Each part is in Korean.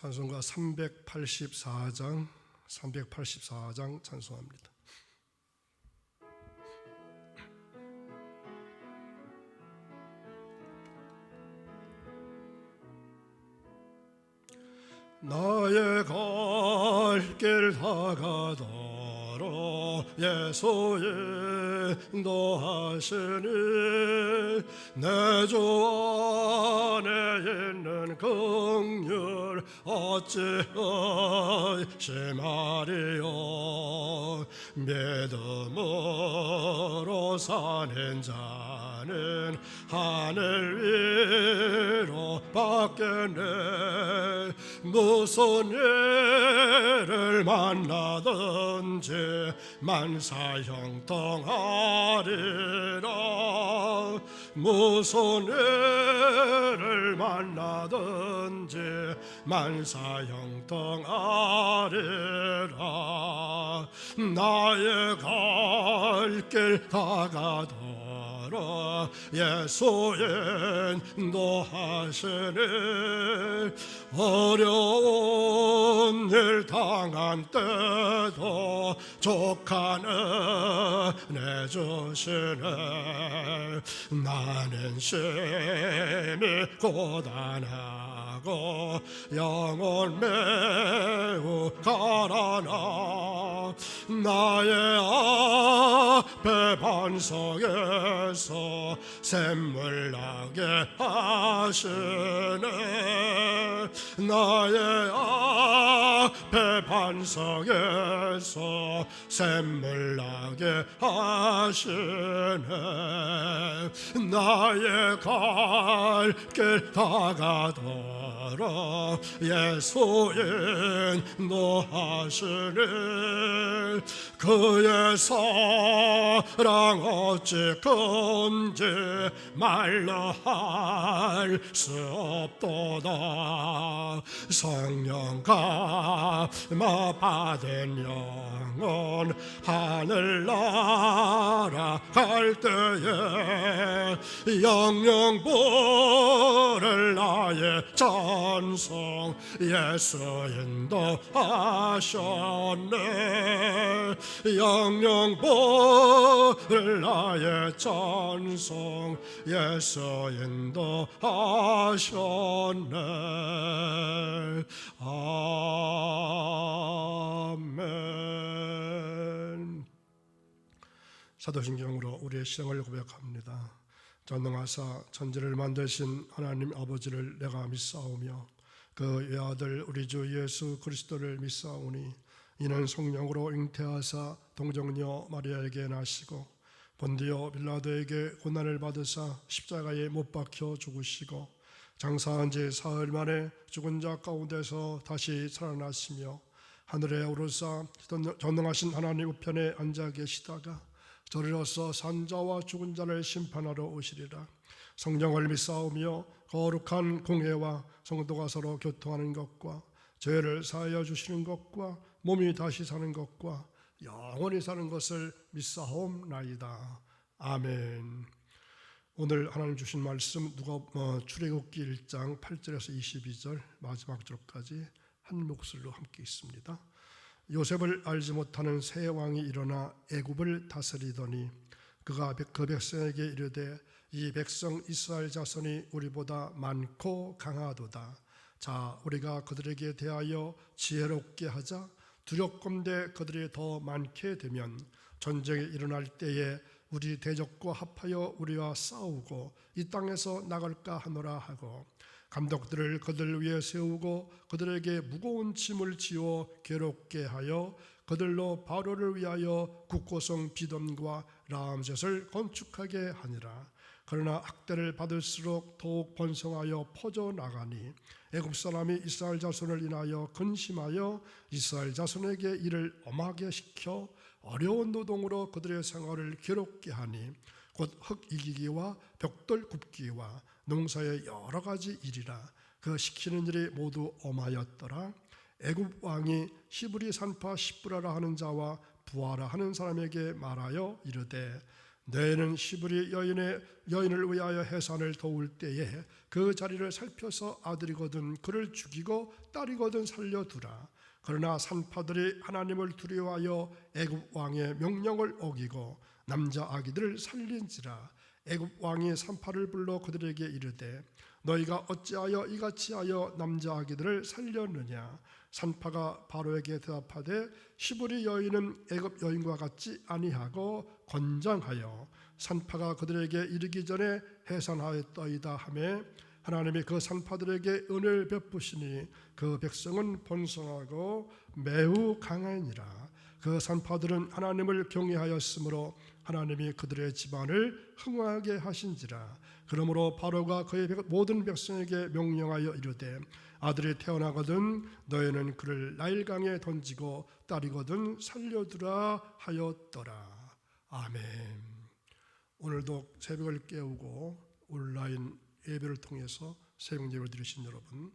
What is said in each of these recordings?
찬송가 384장 찬송합니다. 나의 갈 길 다가도록 예수 인도하시니 내 주 안에 있는 긍휼 어찌 의심하리요. 믿음으로 사는 자는 하늘 위로 받겠네. 무슨 일을 만나든지 만사형통하리라. 무슨 일을 만나든지 만사형통하리라. 나의 갈 길 다가도록 예수 인도하시니 어려운 일 당한 때도 족한 은혜 주시네. 나는 심히 고단하고 영혼 매우 가라나. 나의 앞에 반석에서 샘물 나게 하시네. 나의 앞에 반석에서 샘물 나게 하시네. 나의 갈 길 다가도록 예수 인도하시네. 그의 사랑 어찌 큰지 말로 할 수 없도다. 성령 감화 받은 영혼 하늘나라 갈 때에 영영 부를 나의 찬송 예수 인도하셨네. 영영 부를 나의 찬송 예수 인도하셨네. 아멘. 사도신경으로 우리의 신앙을 고백합니다. 전능하사 천지를 만드신 하나님 아버지를 내가 믿사오며 그 외아들 우리 주 예수 그리스도를 믿사오니 이는 성령으로 잉태하사 동정녀 마리아에게 나시고 본디오 빌라도에게 고난을 받으사 십자가에 못 박혀 죽으시고 장사한 지 사흘 만에 죽은 자 가운데서 다시 살아나시며 하늘에 오르사 전능하신 하나님 우편에 앉아 계시다가 저리로서 산자와 죽은 자를 심판하러 오시리라. 성령을 믿사오며 거룩한 공회와 성도가 서로 교통하는 것과 죄를 사하여 주시는 것과 몸이 다시 사는 것과 영원히 사는 것을 믿사옵나이다. 아멘. 오늘 하나님 주신 말씀 출애굽기 1장 8절에서 22절 마지막 절까지 한 목소리로 함께 있습니다. 요셉을 알지 못하는 새 왕이 일어나 애굽을 다스리더니 그가 그 백성에게 이르되 이 백성 이스라엘 자손이 우리보다 많고 강하도다. 자, 우리가 그들에게 대하여 지혜롭게 하자. 두렵건대 그들이 더 많게 되면 전쟁이 일어날 때에 우리 대적과 합하여 우리와 싸우고 이 땅에서 나갈까 하노라 하고 감독들을 그들 위에 세우고 그들에게 무거운 짐을 지어 괴롭게 하여 그들로 바로를 위하여 국고성 비돔과 라암셋을 건축하게 하니라. 그러나 학대를 받을수록 더욱 번성하여 퍼져나가니 애굽 사람이 이스라엘 자손을 인하여 근심하여 이스라엘 자손에게 이를 엄하게 시켜 어려운 노동으로 그들의 생활을 괴롭게 하니 곧 흙 이기기와 벽돌 굽기와 농사의 여러 가지 일이라. 그 시키는 일이 모두 엄하였더라. 애굽 왕이 시브리 산파 시브라라 하는 자와 부하라 하는 사람에게 말하여 이르되 너희는 시브리 여인을 위하여 해산을 도울 때에 그 자리를 살펴서 아들이거든 그를 죽이고 딸이거든 살려두라. 그러나 산파들이 하나님을 두려워하여 애굽 왕의 명령을 어기고 남자 아기들을 살린지라. 애굽 왕이 산파를 불러 그들에게 이르되 너희가 어찌하여 이같이 하여 남자 아기들을 살렸느냐. 산파가 바로에게 대답하되 시브리 여인은 애굽 여인과 같지 아니하고 건장하여 산파가 그들에게 이르기 전에 해산하였더이다 하매 하나님이 그 산파들에게 은혜를 베푸시니 그 백성은 번성하고 매우 강하니라. 그 산파들은 하나님을 경외하였으므로 하나님이 그들의 집안을 흥하게 하신지라. 그러므로 바로가 그의 모든 백성에게 명령하여 이르되 아들이 태어나거든 너희는 그를 나일강에 던지고 딸이거든 살려두라 하였더라. 아멘. 오늘도 새벽을 깨우고 온라인 예배를 통해서 새벽 예배를 드리신 여러분,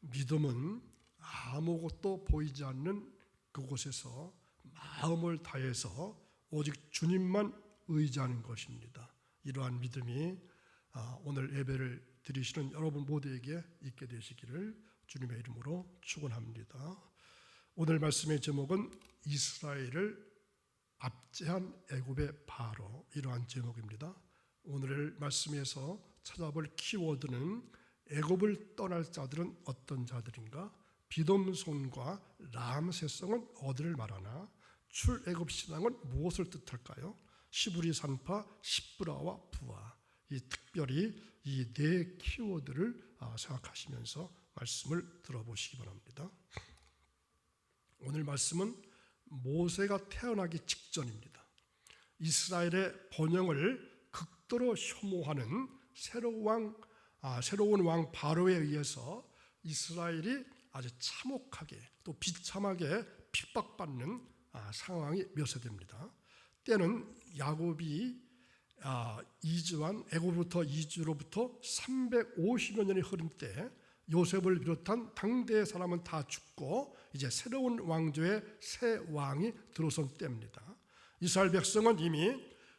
믿음은 아무것도 보이지 않는 그곳에서 마음을 다해서 오직 주님만 의지하는 것입니다. 이러한 믿음이 오늘 예배를 드리시는 여러분 모두에게 있게 되시기를 주님의 이름으로 축원합니다. 오늘 말씀의 제목은 이스라엘을 압제한 애굽의 바로, 이러한 제목입니다. 오늘 말씀에서 찾아볼 키워드는 애굽을 떠날 자들은 어떤 자들인가? 비돔손과 람세성은 어디를 말하나? 출애굽 신앙은 무엇을 뜻할까요? 시브리 산파, 십브라와 부하. 이 특별히 이 네 키워드를 생각하시면서 말씀을 들어보시기 바랍니다. 오늘 말씀은 모세가 태어나기 직전입니다. 이스라엘의 번영을 극도로 혐오하는 새로운 왕 바로에 의해서 이스라엘이 아주 참혹하게 또 비참하게 핍박받는 상황이 묘사됩니다. 때는 야곱이 이주한 애굽으로부터 이주로부터 350여 년이 흐른 때 요셉을 비롯한 당대의 사람은 다 죽고 이제 새로운 왕조의 새 왕이 들어선 때입니다. 이스라엘 백성은 이미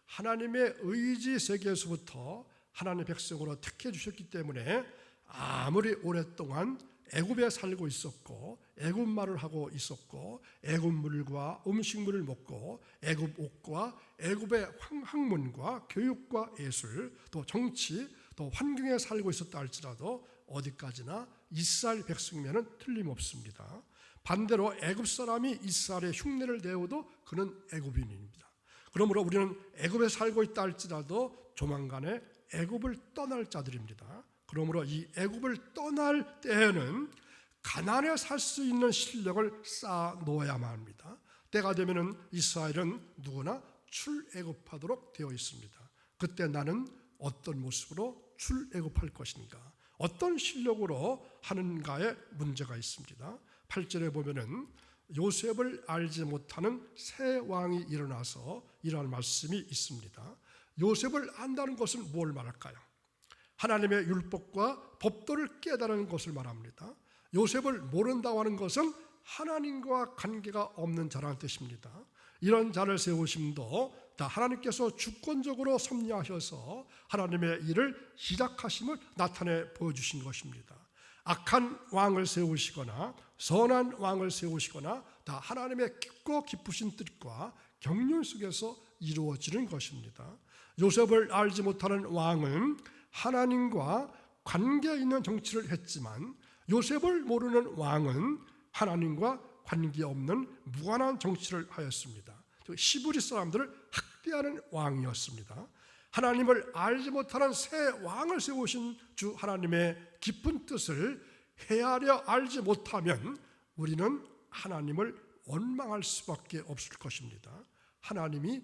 하나님의 의지 세계에서부터 하나님의 백성으로 택해 주셨기 때문에 아무리 오랫동안 애굽에 살고 있었고 애굽 말을 하고 있었고 애굽 물과 음식물을 먹고 애굽 옷과 애굽의 학문과 교육과 예술 또 정치 또 환경에 살고 있었다 할지라도 어디까지나 이스라엘 백성이면 틀림없습니다. 반대로 애굽 사람이 이스라엘의 흉내를 내어도 그는 애굽인입니다. 그러므로 우리는 애굽에 살고 있다 할지라도 조만간에 애굽을 떠날 자들입니다. 그러므로 이 애굽을 떠날 때에는 가나안에 살 수 있는 실력을 쌓아 놓아야만 합니다. 때가 되면은 이스라엘은 누구나 출애굽하도록 되어 있습니다. 그때 나는 어떤 모습으로 출애굽할 것인가, 어떤 실력으로 하는가에 문제가 있습니다. 8절에 보면은 요셉을 알지 못하는 새 왕이 일어나서 이러한 말씀이 있습니다. 요셉을 안다는 것은 뭘 말할까요? 하나님의 율법과 법도를 깨달은 것을 말합니다. 요셉을 모른다고 하는 것은 하나님과 관계가 없는 자라는 뜻입니다. 이런 자를 세우심도 다 하나님께서 주권적으로 섭리하셔서 하나님의 일을 시작하심을 나타내 보여주신 것입니다. 악한 왕을 세우시거나 선한 왕을 세우시거나 다 하나님의 깊고 깊으신 뜻과 경륜 속에서 이루어지는 것입니다. 요셉을 알지 못하는 왕은 하나님과 관계 있는 정치를 했지만 요셉을 모르는 왕은 하나님과 관계없는 무관한 정치를 하였습니다. 시브리 사람들을 학대하는 왕이었습니다. 하나님을 알지 못하는 새 왕을 세우신 주 하나님의 깊은 뜻을 헤아려 알지 못하면 우리는 하나님을 원망할 수밖에 없을 것입니다. 하나님이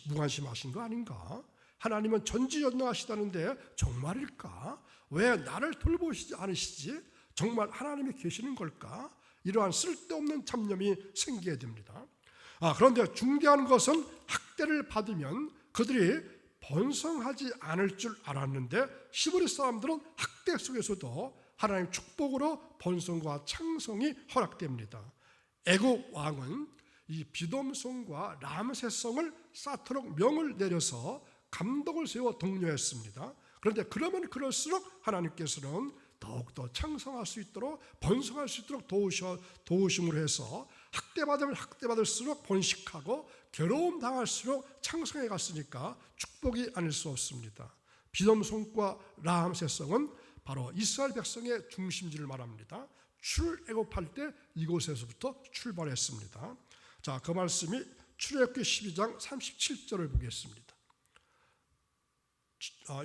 무관심하신 거 아닌가? 하나님은 전지전능하시다는데 정말일까? 왜 나를 돌보시지 않으시지? 정말 하나님이 계시는 걸까? 이러한 쓸데없는 잡념이 생기게 됩니다. 그런데 중대한 것은 학대를 받으면 그들이 번성하지 않을 줄 알았는데 시브리 사람들은 학대 속에서도 하나님의 축복으로 번성과 창성이 허락됩니다. 애굽 왕은 이 비돔성과 람세성을 쌓도록 명을 내려서 감독을 세워 독려했습니다. 그런데 그러면 그럴수록 하나님께서는 더욱더 창성할 수 있도록 번성할 수 있도록 도우심을 해서 학대받으면 학대받을수록 번식하고 괴로움 당할수록 창성해 갔으니까 축복이 아닐 수 없습니다. 비dom손과 라암새성은 바로 이스라엘 백성의 중심지를 말합니다. 출애굽할 때 이곳에서부터 출발했습니다. 자, 그 말씀이 출애굽기 12장 37절을 보겠습니다.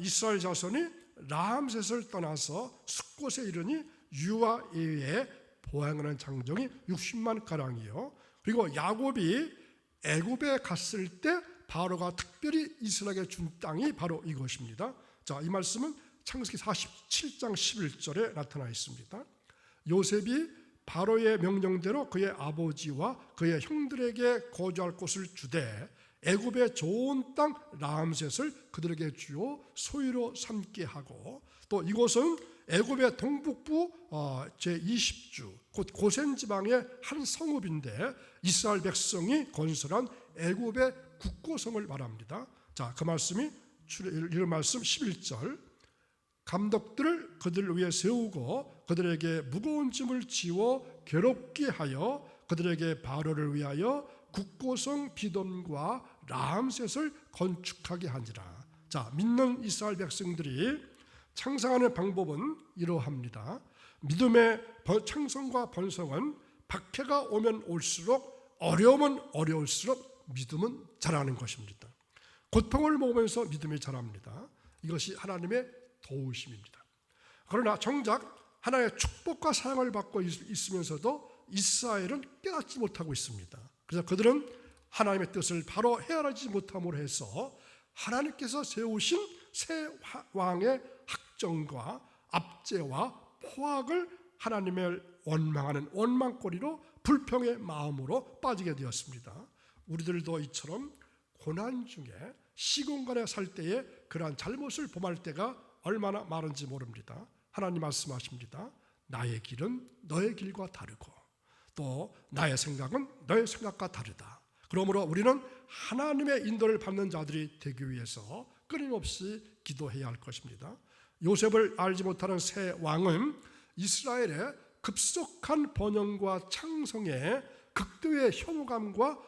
이스라엘 자손이 라암셋을 떠나서 숫곳에 이르니 유아 에위에 보행하는 장정이 60만 가량이요. 그리고 야곱이 애굽에 갔을 때 바로가 특별히 이스라엘에게 준 땅이 바로 이것입니다. 자, 이 말씀은 창세기 47장 11절에 나타나 있습니다. 요셉이 바로의 명령대로 그의 아버지와 그의 형들에게 거주할 곳을 주되 애굽의 좋은 땅 라암셋을 그들에게 주어 소유로 삼게 하고, 또 이곳은 애굽의 동북부 제20주 곧 고센 지방의 한 성읍인데 이스라엘 백성이 건설한 애굽의 국고성을 말합니다. 자, 그 말씀이 이런 말씀 11절, 감독들을 그들 위에 세우고 그들에게 무거운 짐을 지워 괴롭게 하여 그들에게 바로를 위하여 국고성 비돔과 라암셋을 건축하게 하니라. 자, 믿는 이스라엘 백성들이 창성하는 방법은 이러합니다. 믿음의 창성과 번성은 박해가 오면 올수록, 어려우면 어려울수록 믿음은 자라는 것입니다. 고통을 먹으면서 믿음이 자랍니다. 이것이 하나님의 도우심입니다. 그러나 정작 하나님의 축복과 사랑을 받고 있으면서도 이스라엘은 깨닫지 못하고 있습니다. 그래서 그들은 하나님의 뜻을 바로 헤아리지 못함으로 해서 하나님께서 세우신 새 왕의 학정과 압제와 포악을 하나님을 원망하는 원망거리로 불평의 마음으로 빠지게 되었습니다. 우리들도 이처럼 고난 중에 시공간에 살 때에 그러한 잘못을 범할 때가 얼마나 많은지 모릅니다. 하나님 말씀하십니다. 나의 길은 너의 길과 다르고 또 나의 생각은 너의 생각과 다르다. 그러므로 우리는 하나님의 인도를 받는 자들이 되기 위해서 끊임없이 기도해야 할 것입니다. 요셉을 알지 못하는 새 왕은 이스라엘의 급속한 번영과 창성에 극도의 혐오감과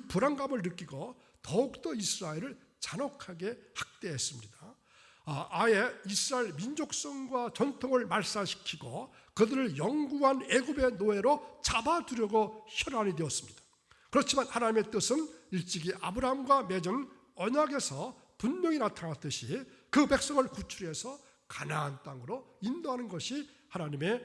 불안감을 느끼고 더욱더 이스라엘을 잔혹하게 학대했습니다. 아예 이스라엘 민족성과 전통을 말살시키고 그들을 영구한 애굽의 노예로 잡아두려고 혈안이 되었습니다. 그렇지만 하나님의 뜻은 일찍이 아브라함과 맺은 언약에서 분명히 나타났듯이 그 백성을 구출해서 가나안 땅으로 인도하는 것이 하나님의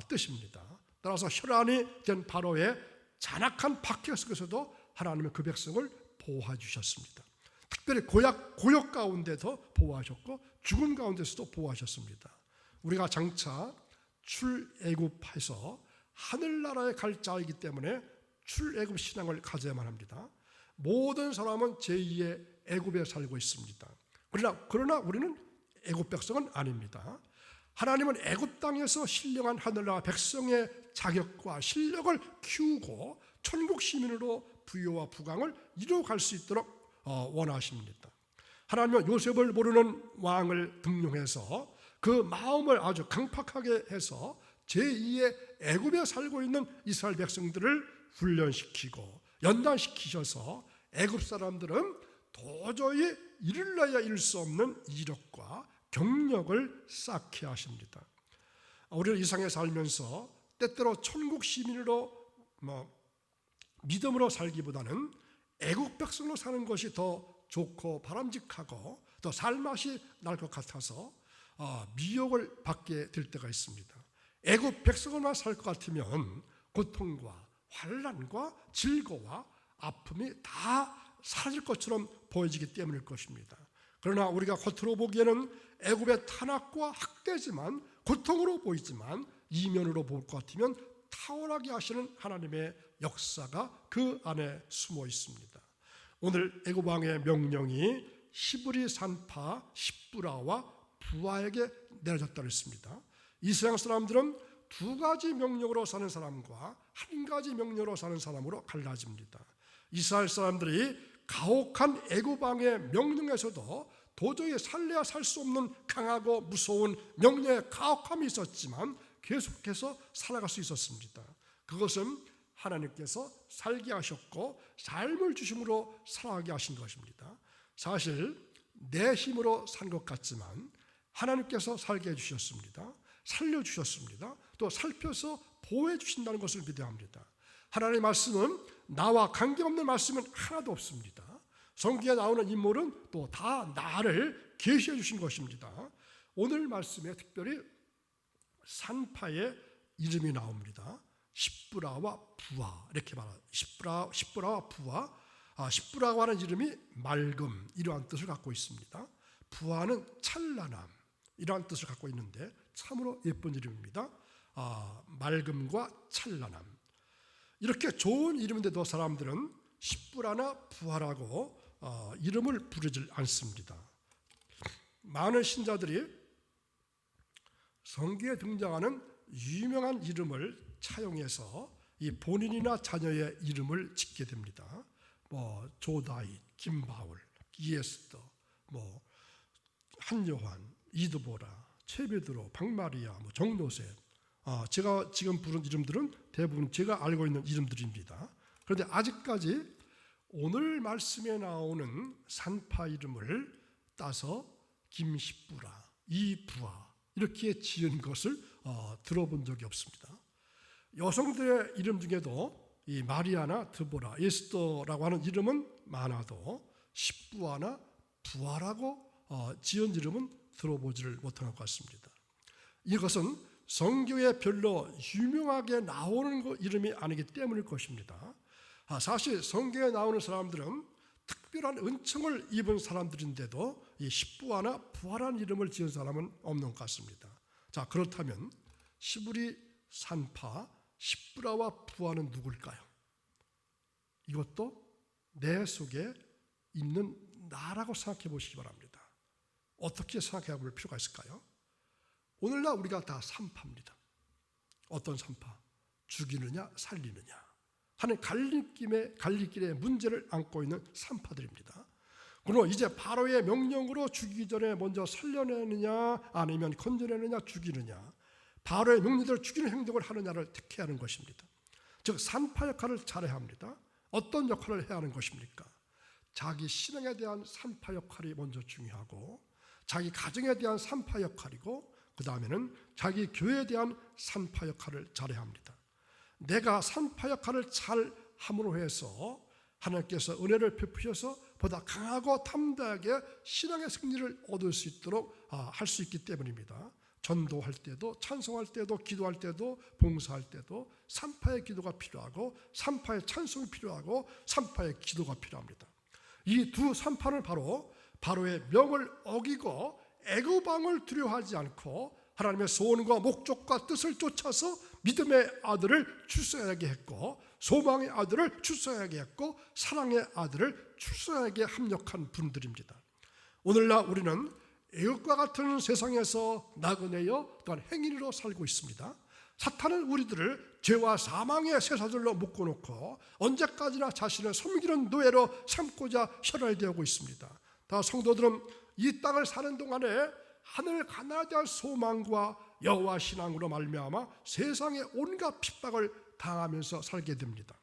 뜻입니다. 따라서 혈안이 된 바로의 잔악한 박해 속에서도 하나님은 그 백성을 보호해 주셨습니다. 특별히 고역 가운데도 보호하셨고 죽음 가운데서도 보호하셨습니다. 우리가 장차 출애굽해서 하늘나라에 갈 자이기 때문에 출애굽 신앙을 가져야만 합니다. 모든 사람은 제2의 애굽에 살고 있습니다. 그러나 우리는 애굽 백성은 아닙니다. 하나님은 애굽 땅에서 신령한 하늘나라 백성의 자격과 실력을 키우고 천국 시민으로 부요와 부강을 이루어갈 수 있도록 원하십니다. 하나님은 요셉을 모르는 왕을 등용해서 그 마음을 아주 강팍하게 해서 제2의 애굽에 살고 있는 이스라엘 백성들을 훈련시키고 연단시키셔서 애굽 사람들은 도저히 이룰래야 이룰 수 없는 이력과 경력을 쌓게 하십니다. 우리는 이 세상에 살면서 때때로 천국 시민으로 믿음으로 살기보다는 애국 백성으로 사는 것이 더 좋고 바람직하고 더 살맛이 날 것 같아서 미혹을 받게 될 때가 있습니다. 애국 백성으로만 살 것 같으면 고통과 환난과 질고와 아픔이 다 사라질 것처럼 보여지기 때문일 것입니다. 그러나 우리가 겉으로 보기에는 애굽의 탄압과 학대지만 고통으로 보이지만 이면으로 볼 것 같으면 탁월하게 하시는 하나님의 역사가 그 안에 숨어 있습니다. 오늘 애굽 왕의 명령이 히브리 산파 십부라와 부하에게 내려졌다고 했습니다. 이스라엘 사람들은 두 가지 명령으로 사는 사람과 한 가지 명령으로 사는 사람으로 갈라집니다. 이스라엘 사람들이 가혹한 애굽 왕의 명령에서도 도저히 살려야 살 수 없는 강하고 무서운 명령의 가혹함이 있었지만 계속해서 살아갈 수 있었습니다. 그것은 하나님께서 살게 하셨고 삶을 주심으로 살아가게 하신 것입니다. 사실 내 힘으로 산 것 같지만 하나님께서 살게 해주셨습니다. 살려주셨습니다. 또 살펴서 보호해 주신다는 것을 믿어야 합니다. 하나님의 말씀은 나와 관계없는 말씀은 하나도 없습니다. 성경에 나오는 인물은 또 다 나를 계시해 주신 것입니다. 오늘 말씀에 특별히 산파의 이름이 나옵니다. 십브라와 부하 이렇게 말합니다. 십브라와 부하. 십브라고 하는 이름이 맑음 이러한 뜻을 갖고 있습니다. 부하는 찬란함 이러한 뜻을 갖고 있는데 참으로 예쁜 이름입니다. 맑음과 찬란함. 이렇게 좋은 이름인데도 사람들은 십브라나 부하라고 이름을 부르질 않습니다. 많은 신자들이 성경에 등장하는 유명한 이름을 차용해서 이 본인이나 자녀의 이름을 짓게 됩니다. 조다윗, 김바울, 이에스더, 한요한, 이드보라, 최베드로, 박마리아, 정노세. 제가 지금 부른 이름들은 대부분 제가 알고 있는 이름들입니다. 그런데 아직까지 오늘 말씀에 나오는 산파 이름을 따서 김십부라, 이부하 이렇게 지은 것을 들어본 적이 없습니다. 여성들의 이름 중에도 이 마리아나 드보라, 에스더라고 하는 이름은 많아도 십부하나 부하라고 지은 이름은 들어보지를 못한 것 같습니다. 이것은 성경에 별로 유명하게 나오는 이름이 아니기 때문일 것입니다. 사실 성경에 나오는 사람들은 특별한 은총을 입은 사람들인데도 이 십부하나 부하라는 이름을 지은 사람은 없는 것 같습니다. 자, 그렇다면 시브리, 산파, 십브라와 부하는 누굴까요? 이것도 내 속에 있는 나라고 생각해 보시기 바랍니다. 어떻게 생각해 볼 필요가 있을까요? 오늘날 우리가 다 산파입니다. 어떤 산파? 죽이느냐 살리느냐 하는 갈림길의 문제를 안고 있는 산파들입니다. 그리고 이제 바로의 명령으로 죽이기 전에 먼저 살려내느냐 아니면 건져내느냐 죽이느냐, 바로의 명령대로 죽이는 행동을 하느냐를 택해야 하는 것입니다. 즉 산파 역할을 잘해야 합니다. 어떤 역할을 해야 하는 것입니까? 자기 신앙에 대한 산파 역할이 먼저 중요하고, 자기 가정에 대한 산파 역할이고, 그 다음에는 자기 교회에 대한 산파 역할을 잘해야 합니다. 내가 산파 역할을 잘 함으로 해서 하나님께서 은혜를 베푸셔서 보다 강하고 담대하게 신앙의 승리를 얻을 수 있도록 할 수 있기 때문입니다. 전도할 때도, 찬송할 때도, 기도할 때도, 봉사할 때도 산파의 기도가 필요하고, 산파의 찬송이 필요하고, 산파의 기도가 필요합니다. 이 두 산파는 바로의 명을 어기고 애굽 왕을 두려워하지 않고 하나님의 소원과 목적과 뜻을 쫓아서 믿음의 아들을 출산하게 했고, 소망의 아들을 출산하게 했고, 사랑의 아들을 출산하게 합력한 분들입니다. 오늘날 우리는 애굽과 같은 세상에서 나그네여 또한 행인으로 살고 있습니다. 사탄은 우리들을 죄와 사망의 쇠사슬로 묶어놓고 언제까지나 자신을 섬기는 노예로 삼고자 혈안되고 있습니다. 다 성도들은 이 땅을 사는 동안에 하늘 가나에 대한 소망과 여호와 신앙으로 말미암아 세상의 온갖 핍박을 당하면서 살게 됩니다.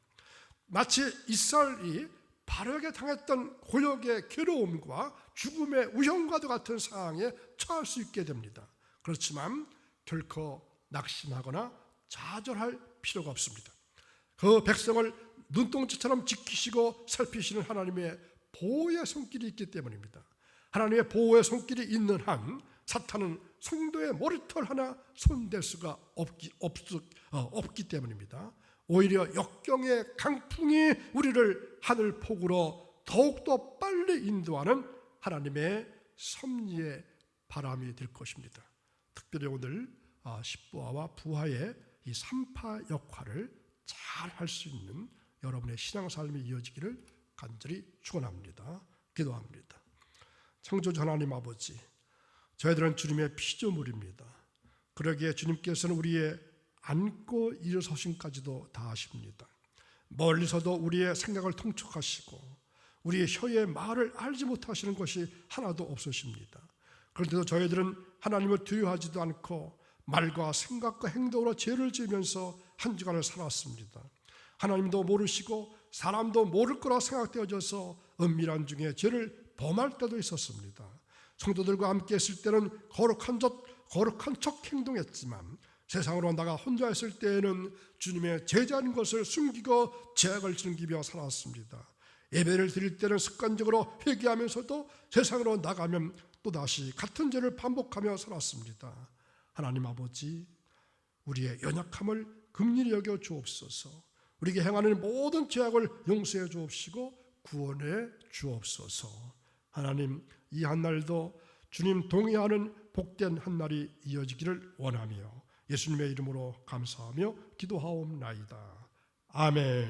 마치 이스라엘이 바로에게 당했던 고역의 괴로움과 죽음의 우형과도 같은 상황에 처할 수 있게 됩니다. 그렇지만 결코 낙심하거나 좌절할 필요가 없습니다. 그 백성을 눈동자처럼 지키시고 살피시는 하나님의 보호의 손길이 있기 때문입니다. 하나님의 보호의 손길이 있는 한 사탄은 성도의 머리털 하나 손댈 수가 없기 때문입니다. 오히려 역경의 강풍이 우리를 하늘 폭우로 더욱더 빨리 인도하는 하나님의 섭리의 바람이 될 것입니다. 특별히 오늘 십부하와 부하의 이 산파 역할을 잘 할 수 있는 여러분의 신앙삶이 이어지기를 간절히 축원합니다. 기도합니다. 창조주 하나님 아버지, 저희들은 주님의 피조물입니다. 그러기에 주님께서는 우리의 안고 일어서심까지도 다 아십니다. 멀리서도 우리의 생각을 통촉하시고 우리의 혀의 말을 알지 못하시는 것이 하나도 없으십니다. 그런데도 저희들은 하나님을 두려워하지도 않고 말과 생각과 행동으로 죄를 지으면서 한 주간을 살았습니다. 하나님도 모르시고 사람도 모를 거라 생각되어져서 은밀한 중에 죄를 범할 때도 있었습니다. 성도들과 함께 있을 때는 거룩한 척 행동했지만 세상으로 나가 혼자 있을 때에는 주님의 제자인 것을 숨기고 죄악을 즐기며 살았습니다. 예배를 드릴 때는 습관적으로 회개하면서도 세상으로 나가면 또다시 같은 죄를 반복하며 살았습니다. 하나님 아버지, 우리의 연약함을 긍휼히 여겨 주옵소서. 우리에게 행하는 모든 죄악을 용서해 주옵시고 구원해 주옵소서. 하나님, 이 한날도 주님 동의하는 복된 한날이 이어지기를 원하며 예수님의 이름으로 감사하며 기도하옵나이다. 아멘.